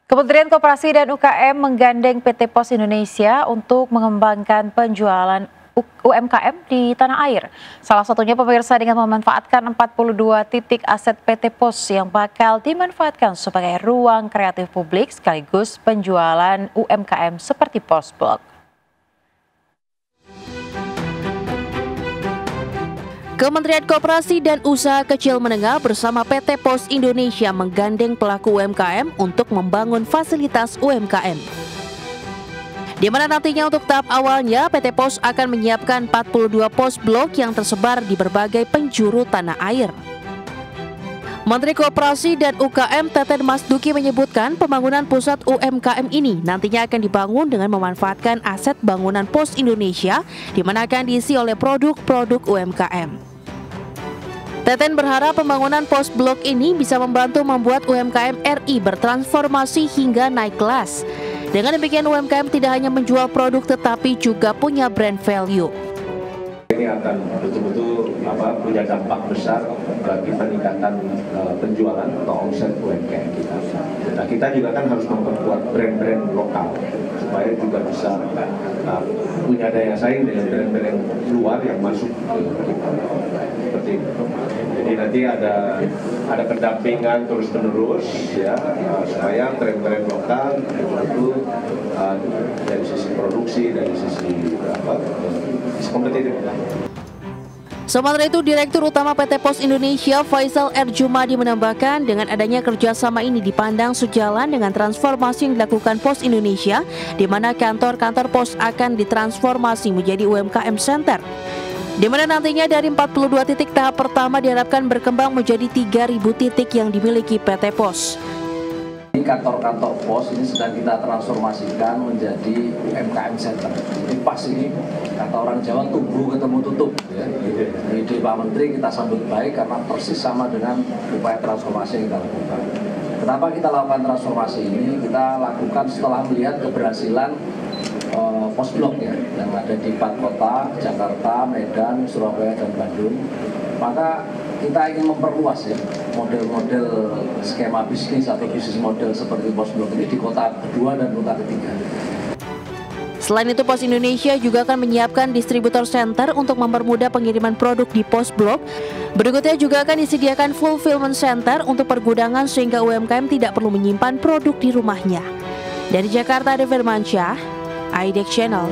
Kementerian Koperasi dan UKM menggandeng PT Pos Indonesia untuk mengembangkan penjualan UMKM di tanah air. Salah satunya pemirsa dengan memanfaatkan 42 titik aset PT Pos yang bakal dimanfaatkan sebagai ruang kreatif publik sekaligus penjualan UMKM seperti Pos Blok. Kementerian Koperasi dan Usaha Kecil Menengah bersama PT Pos Indonesia menggandeng pelaku UMKM untuk membangun fasilitas UMKM. Di mana nantinya untuk tahap awalnya PT Pos akan menyiapkan 42 pos blok yang tersebar di berbagai penjuru tanah air. Menteri Koperasi dan UKM Teten Mas Duki menyebutkan pembangunan pusat UMKM ini nantinya akan dibangun dengan memanfaatkan aset bangunan Pos Indonesia di mana akan diisi oleh produk-produk UMKM. Teten berharap pembangunan pos blok ini bisa membantu membuat UMKM RI bertransformasi hingga naik kelas. Dengan demikian UMKM tidak hanya menjual produk tetapi juga punya brand value. Ini akan betul-betul punya dampak besar bagi peningkatan penjualan atau omset UMKM kita. Nah, kita juga kan harus memperkuat brand-brand lokal supaya juga bisa punya daya saing dengan brand-brand luar yang masuk ke kita. Seperti itu. Jadi nanti ada pendampingan terus-menerus ya supaya brand-brand lokal itu dari sisi produksi, dari sisi kompetitif. Sementara itu, Direktur Utama PT Pos Indonesia Faisal R. Jumadi menambahkan dengan adanya kerjasama ini dipandang sejalan dengan transformasi yang dilakukan Pos Indonesia, di mana kantor-kantor pos akan ditransformasi menjadi UMKM Center. Di mana nantinya dari 42 titik tahap pertama diharapkan berkembang menjadi 3.000 titik yang dimiliki PT Pos. Kantor-kantor pos ini sedang kita transformasikan menjadi UMKM Center. Ini pas ini kata orang Jawa tumbuh ketemu tutup. Ya. Ide Pak Menteri kita sambut baik karena persis sama dengan upaya transformasi yang kita lakukan. Kenapa kita lakukan transformasi ini? Kita lakukan setelah melihat keberhasilan pos blok ya yang ada di 4 kota, Jakarta, Medan, Surabaya, dan Bandung. Maka kita ingin memperluas ya model-model skema bisnis atau bisnis model seperti pos blok ini di kota kedua dan kota ketiga. Selain itu, Pos Indonesia juga akan menyiapkan distributor center untuk mempermudah pengiriman produk di pos blok. Berikutnya juga akan disediakan fulfillment center untuk pergudangan sehingga UMKM tidak perlu menyimpan produk di rumahnya. Dari Jakarta, Ada Firmansyah, IDEX Channel.